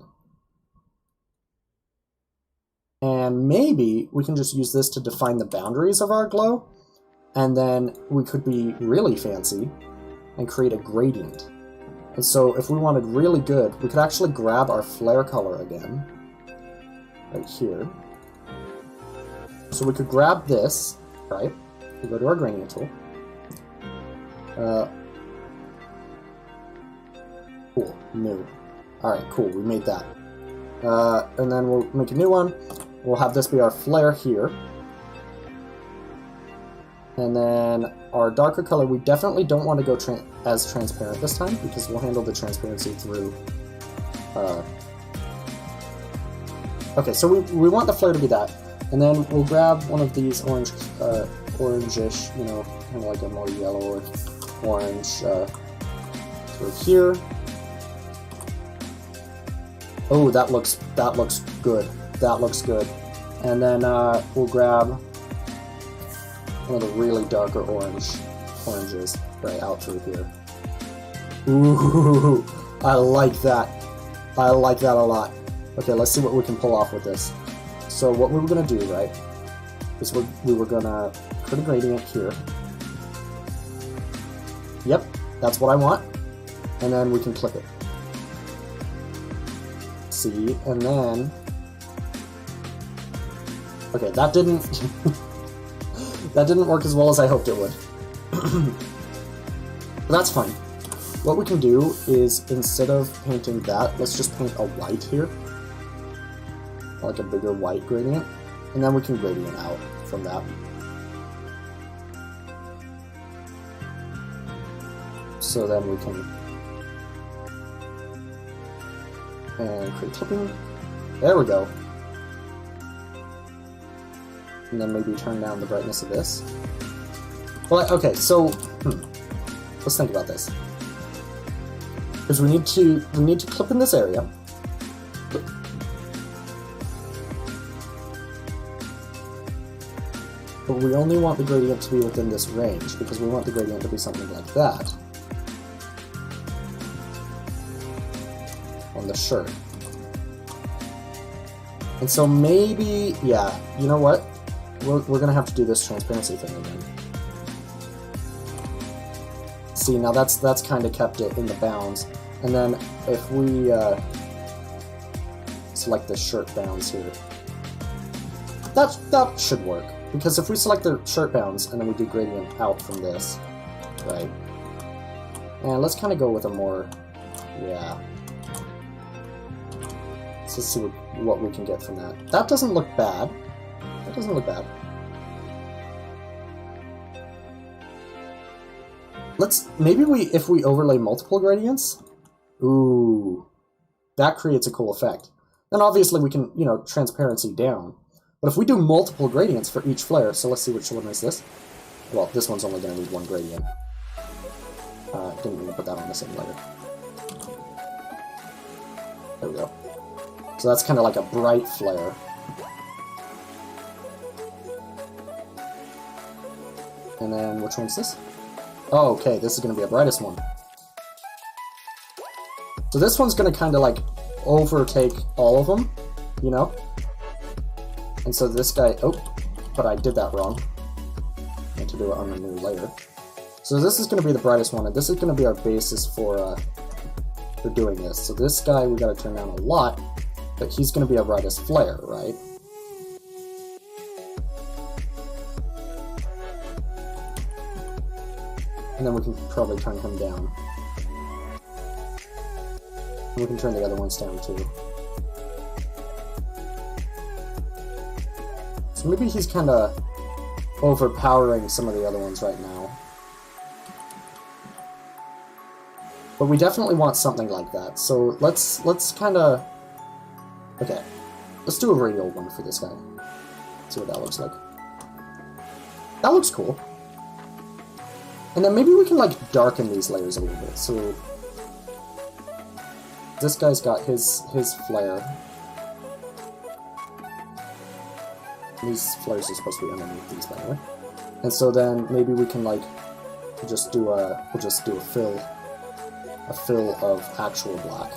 And maybe we can just use this to define the boundaries of our glow, and then we could be really fancy and create a gradient. And so if we wanted really good, we could actually grab our flare color again, right here. So we could grab this, right? We go to our gradient tool. Cool, new. Alright, cool, we made that. And then we'll make a new one. We'll have this be our flare here. And then our darker color, we definitely don't want to go as transparent this time, because we'll handle the transparency through... Okay, so we want the flare to be that. And then we'll grab one of these orange, orangish, you know, kind of like a more yellow or orange through here. Oh, that looks good. That looks good. And then we'll grab one of the really darker oranges right out through here. Ooh, I like that. I like that a lot. Okay, let's see what we can pull off with this. So what we were gonna do, right, is we were gonna put a gradient here. Yep, that's what I want. And then we can click it. See, and then... Okay, that didn't... that didn't work as well as I hoped it would. But that's fine. What we can do is, instead of painting that, let's just paint a white here. Like a bigger white gradient. And then we can gradient out from that. So then we can... and create clipping. There we go. And then maybe turn down the brightness of this. Well, okay, so let's think about this. Because we need to clip in this area. But we only want the gradient to be within this range, because we want the gradient to be something like that. On the shirt. And so maybe, yeah, you know what? We're gonna have to do this transparency thing again. See, now that's kind of kept it in the bounds. And then if we select the shirt bounds here, that should work. Because if we select the shirt bounds and then we do gradient out from this, right? And let's kind of go with a more, yeah. So let's see what we can get from that. That doesn't look bad. That doesn't look bad. Maybe if we overlay multiple gradients, ooh, that creates a cool effect. Then obviously we can, you know, transparency down. But if we do multiple gradients for each flare, so let's see which one is this. Well, this one's only going to need one gradient. Didn't mean to put that on the same layer. There we go. So that's kind of like a bright flare. And then, which one's this? Oh, okay, this is going to be our brightest one. So this one's going to kind of like overtake all of them, you know? And so this guy, oh, but I did that wrong. I need to do it on a new layer. So this is going to be the brightest one, and this is going to be our basis for doing this. So this guy we got to turn down a lot, but he's going to be our brightest flare, right? And then we can probably turn him down. And we can turn the other ones down too. So maybe he's kind of overpowering some of the other ones right now. But we definitely want something like that. So let's kind of... Okay. Let's do a radial one for this guy. See what that looks like. That looks cool. And then maybe we can, like, darken these layers a little bit. So this guy's got his flare. These flares are supposed to be underneath these, by the way. And so then maybe we can, like, we'll just do a fill of actual black.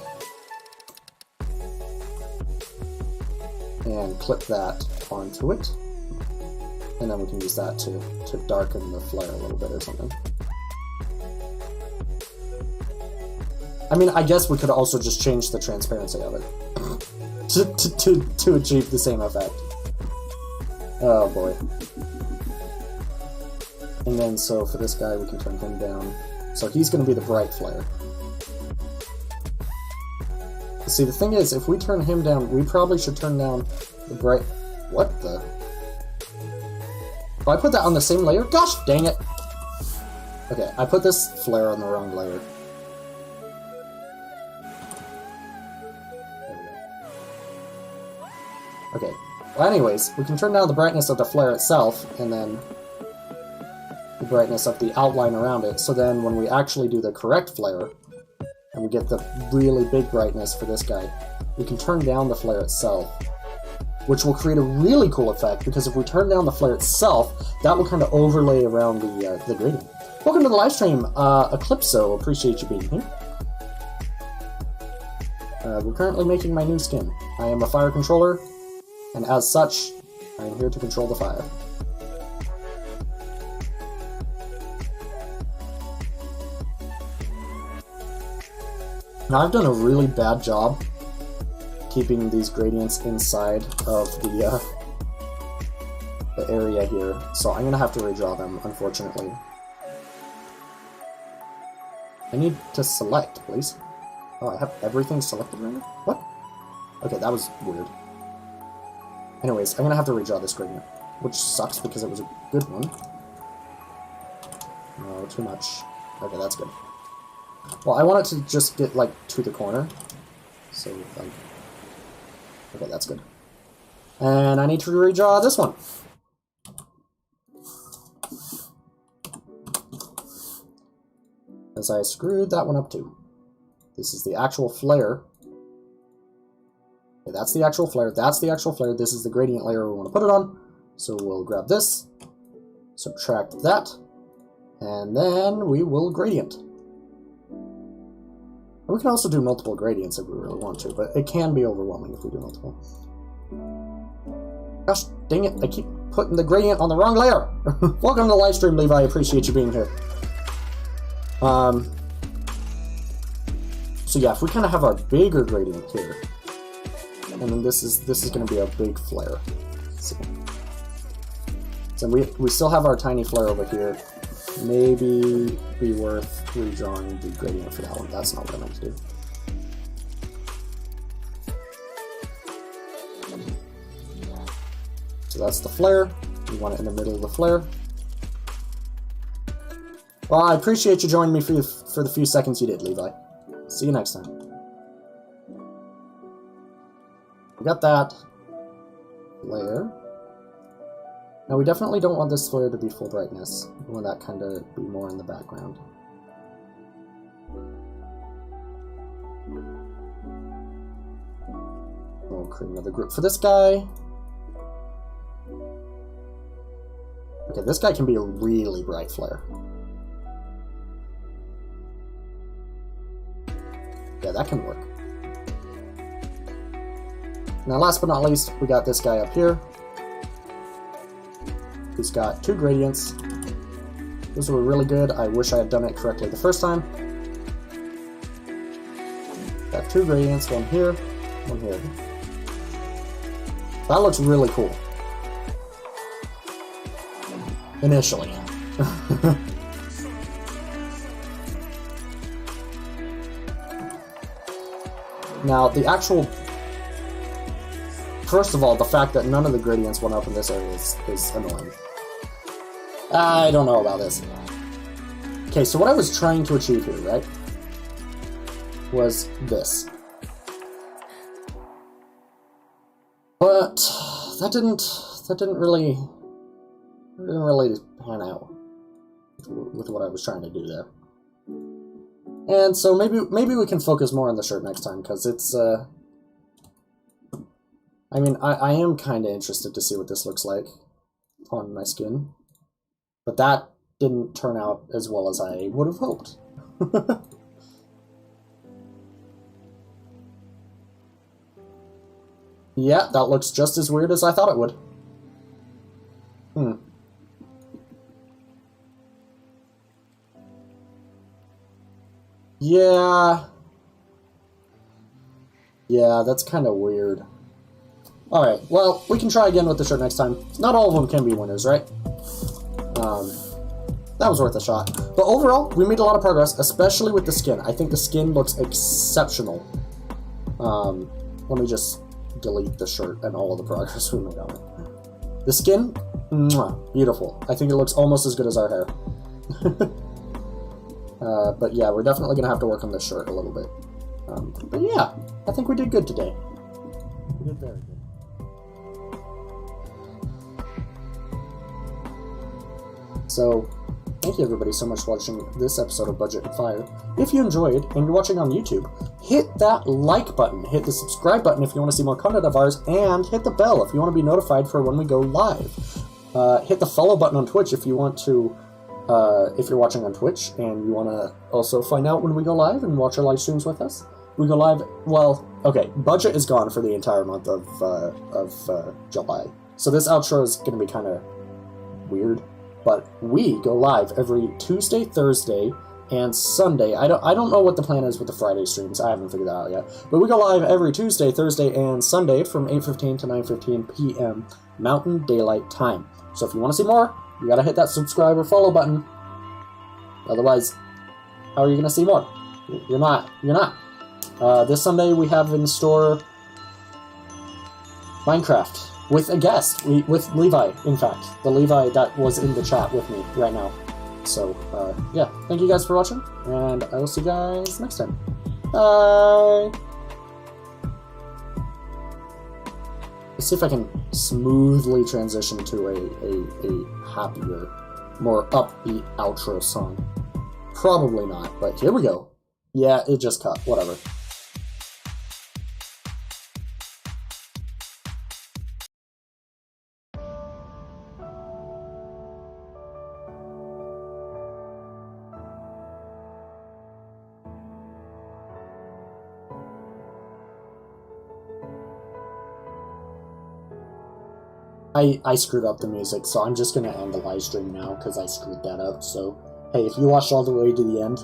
And clip that onto it. And then we can use that to darken the flare a little bit or something. I mean, I guess we could also just change the transparency of it to achieve the same effect. Oh boy. And then so for this guy we can turn him down. So he's going to be the bright flare. See, the thing is, if we turn him down, we probably should turn down the bright... What the... Oh, I put that on the same layer? Gosh dang it! Okay, I put this flare on the wrong layer. There we go. Okay, well anyways, we can turn down the brightness of the flare itself, and then the brightness of the outline around it, so then when we actually do the correct flare, and we get the really big brightness for this guy, we can turn down the flare itself, which will create a really cool effect, because if we turn down the flare itself, that will kind of overlay around the gradient. Welcome to the live stream, Eclipso, appreciate you being here. We're currently making my new skin. I am a fire controller, and as such, I am here to control the fire. Now, I've done a really bad job keeping these gradients inside of the area here, so I'm going to have to redraw them, unfortunately. I need to select, please. Oh, I have everything selected right now? What? Okay, that was weird. Anyways, I'm going to have to redraw this gradient, which sucks because it was a good one. No, too much. Okay, that's good. Well, I want it to just get, like, to the corner. So, like... Okay, that's good. And I need to redraw this one. As I screwed that one up, too. This is the actual flare. Okay, that's the actual flare. That's the actual flare. This is the gradient layer we want to put it on. So we'll grab this, subtract that, and then we will gradient. We can also do multiple gradients if we really want to, but it can be overwhelming if we do multiple. Gosh, dang it, I keep putting the gradient on the wrong layer! Welcome to the live stream, Levi, I appreciate you being here. So yeah, if we kind of have our bigger gradient here, and then this is going to be a big flare. So we still have our tiny flare over here. Maybe be worth redrawing the gradient for that one. That's not what I meant to do. So that's the flare. We want it in the middle of the flare. Well, I appreciate you joining me for the few seconds you did, Levi. See you next time. We got that layer. Now, we definitely don't want this flare to be full brightness. We want that kind of be more in the background. We'll create another group for this guy. Okay, this guy can be a really bright flare. Yeah, that can work. Now, last but not least, we got this guy up here. He's got two gradients. Those were really good. I wish I had done it correctly the first time. Got two gradients, one here, one here. That looks really cool. Initially. Now, the actual First of all, the fact that none of the gradients went up in this area is annoying. I don't know about this. Okay, so what I was trying to achieve here, right, was this. But that didn't really pan out with what I was trying to do there. And so maybe we can focus more on the shirt next time, because it's I mean, I am kind of interested to see what this looks like on my skin, but that didn't turn out as well as I would have hoped. Yeah, that looks just as weird as I thought it would. Yeah. Yeah, that's kind of weird. Alright, well, we can try again with the shirt next time. Not all of them can be winners, right? That was worth a shot. But overall, we made a lot of progress, especially with the skin. I think the skin looks exceptional. Let me just delete the shirt and all of the progress we made on it. The skin, mwah, beautiful. I think it looks almost as good as our hair. But yeah, we're definitely going to have to work on this shirt a little bit. But yeah, I think we did good today. We did very good. So, thank you everybody so much for watching this episode of Budget and Fire. If you enjoyed, and you're watching on YouTube, hit that like button, hit the subscribe button if you want to see more content of ours, and hit the bell if you want to be notified for when we go live. Hit the follow button on Twitch if you want to, if you're watching on Twitch, and you want to also find out when we go live and watch our live streams with us. We go live, well, okay, Budget is gone for the entire month of July. So this outro is going to be kind of weird. But we go live every Tuesday, Thursday, and Sunday. I don't know what the plan is with the Friday streams. I haven't figured that out yet. But we go live every Tuesday, Thursday, and Sunday from 8:15 to 9:15 p.m. Mountain Daylight Time. So if you want to see more, you gotta hit that subscribe or follow button. Otherwise, how are you gonna see more? You're not. This Sunday we have in store Minecraft. With a guest, with Levi, in fact. The Levi that was in the chat with me right now. So, yeah, thank you guys for watching, and I will see you guys next time. Bye! Let's see if I can smoothly transition to a happier, more upbeat outro song. Probably not, but here we go. Yeah, it just cut, whatever. I screwed up the music, so I'm just gonna end the live stream now, because I screwed that up, so... Hey, if you watched all the way to the end,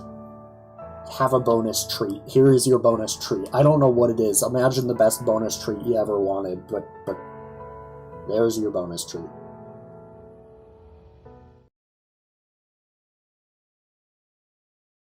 have a bonus treat. Here is your bonus treat. I don't know what it is. Imagine the best bonus treat you ever wanted, but there's your bonus treat.